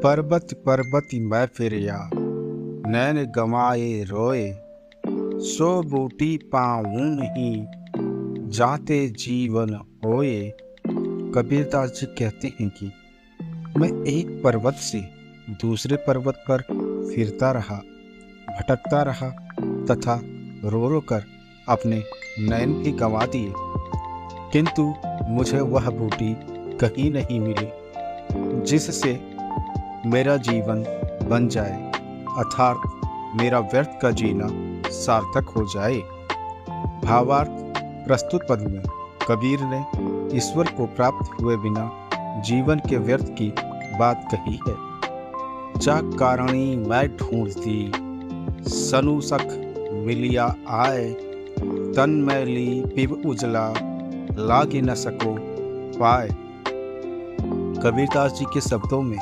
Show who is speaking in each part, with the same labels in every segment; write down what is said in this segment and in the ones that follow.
Speaker 1: पर्वत पर्वत मैं फिरया, नैन गमाए रोए। सो बूटी पाऊँ नहीं, जाते जीवन होए। कबीरदास जी कहते हैं कि मैं एक पर्वत से दूसरे पर्वत पर फिरता रहा, भटकता रहा तथा रो रो कर अपने नयन भी गंवा दिए, किंतु मुझे वह बूटी कहीं नहीं मिली जिससे मेरा जीवन बन जाए, अर्थात मेरा व्यर्थ का जीना सार्थक हो जाए। भावार्थ प्रस्तुत पद में कबीर ने ईश्वर को प्राप्त हुए बिना जीवन के व्यर्थ की बात कही है। जा कारणी मैं ढूंढती, सनुसख मिलिया आए। तन मैली पिब उजला, लागे न सको पाए। कबीरदास जी के शब्दों में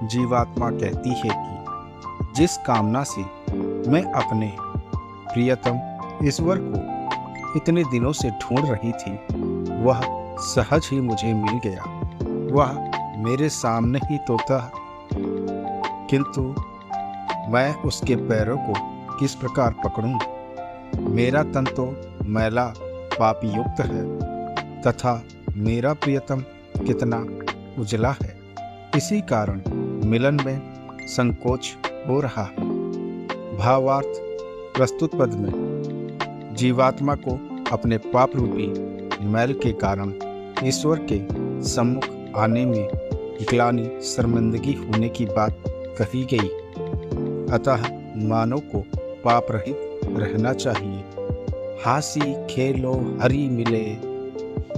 Speaker 1: जीवात्मा कहती है कि जिस कामना से मैं अपने प्रियतम ईश्वर को इतने दिनों से ढूंढ रही थी, वह सहज ही मुझे मिल गया। वह मेरे सामने ही तो था, किंतु मैं उसके पैरों को किस प्रकार पकड़ूं? मेरा तन तो मैला पापी युक्त है तथा मेरा प्रियतम कितना उजला है। इसी कारण मिलन में संकोच हो रहा है। भावार्थ प्रस्तुत पद में जीवात्मा को अपने पाप रूपी मैल के कारण ईश्वर के सम्मुख आने में ग्लानि शर्मिंदगी होने की बात कही गई। अतः मानव को पाप रहित रहना चाहिए। हासी खेलो हरि मिले,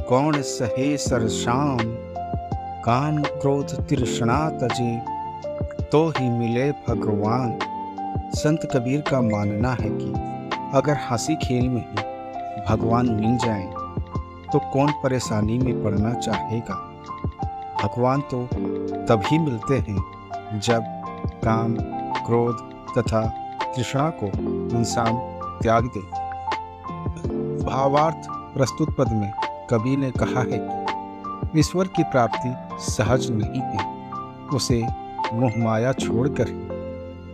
Speaker 1: कौन सहे सर शाम। काम क्रोध तृष्णा तजे, तो ही मिले भगवान। संत कबीर का मानना है कि अगर हंसी खेल में ही भगवान मिल जाएं, तो कौन परेशानी में पड़ना चाहेगा। भगवान तो तभी मिलते हैं जब काम क्रोध तथा तृष्णा को इंसान त्याग दे। भावार्थ प्रस्तुत पद में कबीर ने कहा है कि ईश्वर की प्राप्ति सहज नहीं है, उसे मोह माया छोड़कर ही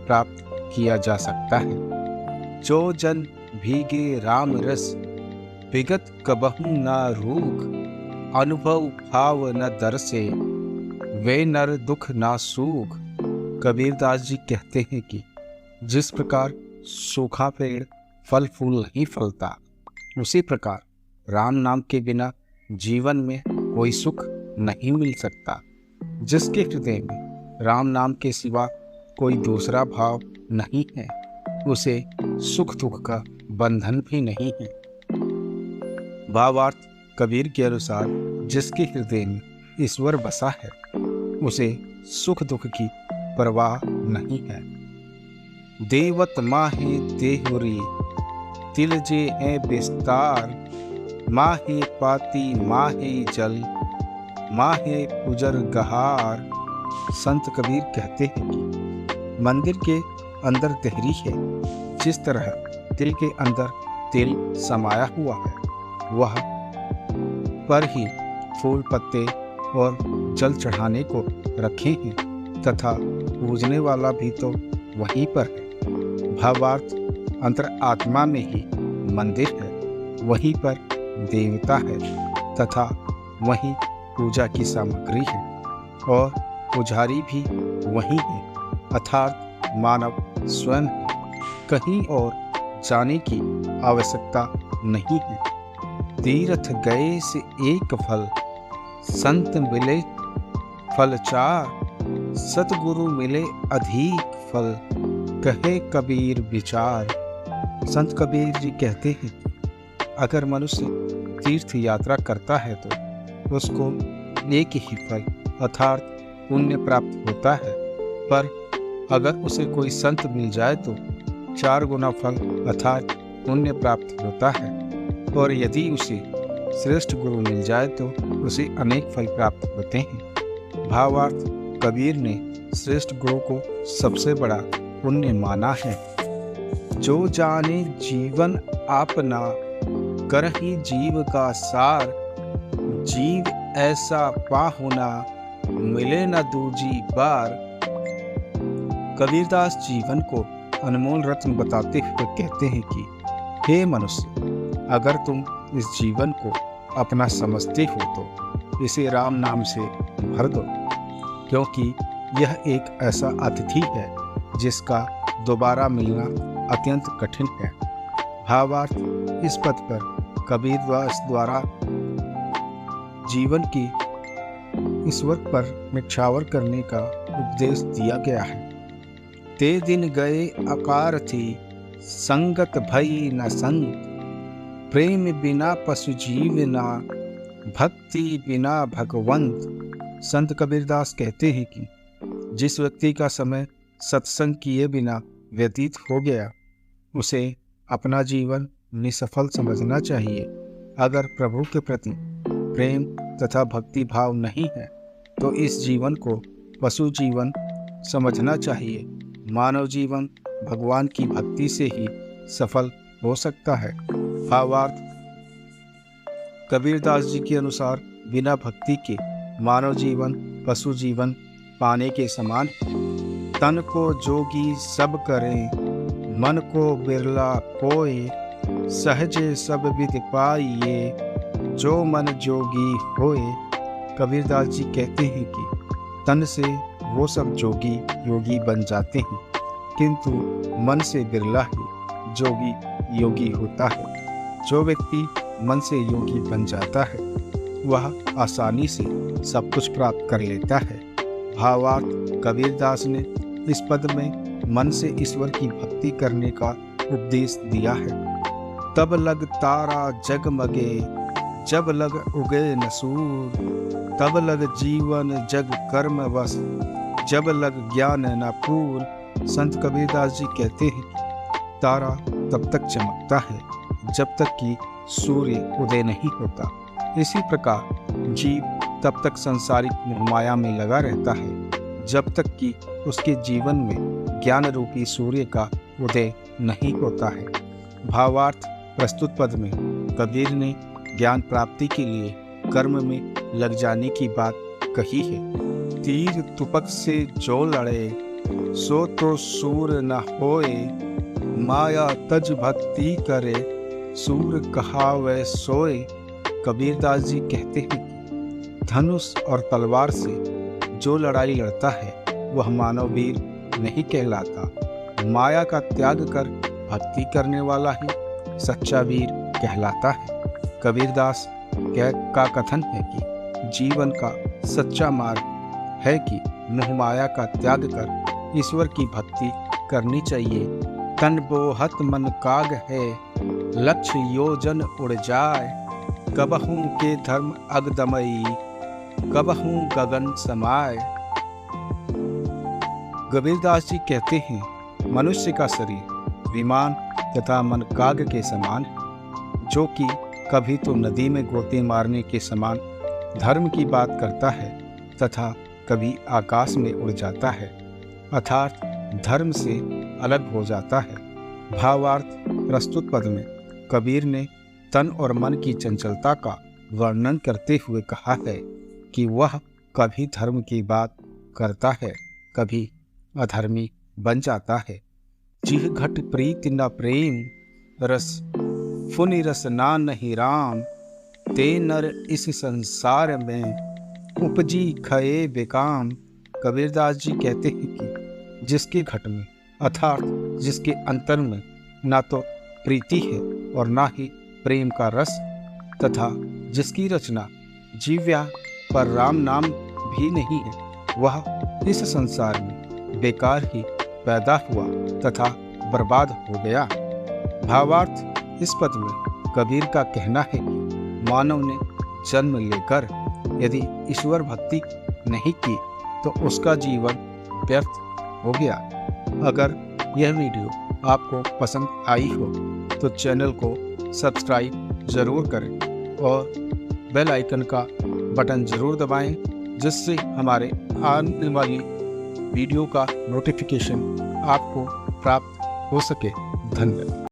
Speaker 1: प्राप्त किया जा सकता है। जो जन भीगे राम रस, विगत कबहू ना रूख। अनुभव भाव न दरसे, वे नर दुख ना सूख। कबीरदास जी कहते हैं कि जिस प्रकार सूखा पेड़ फल फूल नहीं फलता, उसी प्रकार राम नाम के बिना जीवन में कोई सुख नहीं मिल सकता। जिसके हृदय में राम नाम के सिवा कोई दूसरा भाव नहीं है, उसे सुख दुख का बंधन भी नहीं है। भावार्थ कबीर के अनुसार जिसके हृदय में ईश्वर बसा है, उसे सुख दुख की परवाह नहीं है। देवत माहे देहुरी, तिल जे है विस्तार। माहे पाती माहे जल, माहे उजर गहार। संत कबीर कहते हैं कि मंदिर के अंदर देहरी है, जिस तरह तिल के अंदर तिल समाया हुआ है, वह पर ही फूल पत्ते और जल चढ़ाने को रखे हैं तथा पूजने वाला भी तो वहीं पर है। भावार्थ अंतर आत्मा में ही मंदिर है, वहीं पर देवता है तथा वहीं पूजा की सामग्री है और पुजारी भी वही है, अर्थात मानव स्वयं है। कहीं और जाने की आवश्यकता नहीं है। तीर्थ गए से एक फल, संत मिले फल चार। सतगुरु मिले अधिक फल, कहे कबीर विचार। संत कबीर जी कहते हैं अगर मनुष्य तीर्थ यात्रा करता है तो उसको एक ही फल अर्थात पुण्य प्राप्त होता है, पर अगर उसे कोई संत मिल जाए तो 4 गुना फल अर्थात पुण्य प्राप्त होता है, और यदि उसे श्रेष्ठ गुरु मिल जाए तो उसे अनेक फल प्राप्त होते हैं। भावार्थ कबीर ने श्रेष्ठ गुरु को सबसे बड़ा पुण्य माना है। जो जाने जीवन आपना, करहि जीव का सार। जीव ऐसा पाहुना, मिले न दूजी बार। कबीरदास जीवन को अनमोल रत्न बताते हुए कहते हैं कि हे मनुष्य, अगर तुम इस जीवन को अपना समझते हो तो इसे राम नाम से भर दो, क्योंकि यह एक ऐसा अतिथि है जिसका दोबारा मिलना अत्यंत कठिन है। भावार्थ, इस पद पर कबीरदास द्वारा जीवन की ईश्वर पर निछावर करने का उपदेश दिया गया है। ते दिन गए आकार थी, संगत भई न संत, प्रेम बिना पशु जीव ना, भक्ति बिना भगवंत। संत कबीरदास कहते हैं कि जिस व्यक्ति का समय सत्संग किए बिना व्यतीत हो गया, उसे अपना जीवन निसफल समझना चाहिए। अगर प्रभु के प्रति प्रेम तथा भक्ति भाव नहीं है तो इस जीवन को पशु जीवन समझना चाहिए। मानव जीवन भगवान की भक्ति से ही सफल हो सकता है। भावार्थ, कबीरदास जी के अनुसार बिना भक्ति के मानव जीवन पशु जीवन पाने के समान है। तन को जोगी सब करें, मन को बिरला कोय, सहजे सब विधि पाइए, जो मन जोगी होए। कबीरदास जी कहते हैं कि तन से वो सब जोगी योगी बन जाते हैं, किंतु मन से बिरला ही जोगी योगी होता है। जो व्यक्ति मन से योगी बन जाता है वह आसानी से सब कुछ प्राप्त कर लेता है। भावार्थ, कबीरदास ने इस पद में मन से ईश्वर की भक्ति करने का उपदेश दिया है। तब लग तारा जगमगे, जब लग उगे न सूर, तब लग जीवन जग कर्म वश, जब लग ज्ञान न पूर। संत कबीरदास जी कहते हैं कि तारा तब तक चमकता है जब तक कि सूर्य उदय नहीं होता। इसी प्रकार जीव तब तक सांसारिक मोहमाया में लगा रहता है जब तक कि उसके जीवन में ज्ञान रूपी सूर्य का उदय नहीं होता है। भावार्थ, प्रस्तुत पद में कबीर ने ज्ञान प्राप्ति के लिए कर्म में लग जाने की बात कही है। तीर तुपक से जो लड़े, सो तो सूर न होए, माया तज भक्ति करे, सूर कहावे सोए। कबीरदास जी कहते हैं कि धनुष और तलवार से जो लड़ाई लड़ता है वह मानव वीर नहीं कहलाता। माया का त्याग कर भक्ति करने वाला ही सच्चा वीर कहलाता है। कबीरदास का कथन है कि जीवन का सच्चा मार्ग है कि मोह माया का त्याग कर ईश्वर की भक्ति करनी चाहिए। तन बोहत मन काग है, लक्ष्य योजन उड़ जाए, कबहू के धर्म अगदमई, कबहू गगन समाए। कबीरदास जी कहते हैं मनुष्य का शरीर विमान तथा मन काग के समान है, जो कि कभी तो नदी में गोते मारने के समान धर्म की बात करता है तथा कभी आकाश में उड़ जाता है, अर्थात धर्म से अलग हो जाता है। भावार्थ, प्रस्तुत पद में कबीर ने तन और मन की चंचलता का वर्णन करते हुए कहा है कि वह कभी धर्म की बात करता है, कभी अधर्मी बन जाता है। जिह घट प्रीति न प्रेम, रस फुनि रस ना नहीं राम, ते नर इस संसार में उपजी खये बेकाम। कबीरदास जी कहते हैं कि जिसके घट में अर्थात जिसके अंतर में ना तो प्रीति है और ना ही प्रेम का रस, तथा जिसकी रचना जीव्या पर राम नाम भी नहीं है, वह इस संसार में बेकार ही पैदा हुआ तथा बर्बाद हो गया। भावार्थ, इस पद में कबीर का कहना है कि मानव ने जन्म लेकर यदि ईश्वर भक्ति नहीं की तो उसका जीवन व्यर्थ हो गया। अगर यह वीडियो आपको पसंद आई हो तो चैनल को सब्सक्राइब ज़रूर करें और बेल आइकन का बटन ज़रूर दबाएं, जिससे हमारे आने वाली वीडियो का नोटिफिकेशन आपको प्राप्त हो सके। धन्यवाद।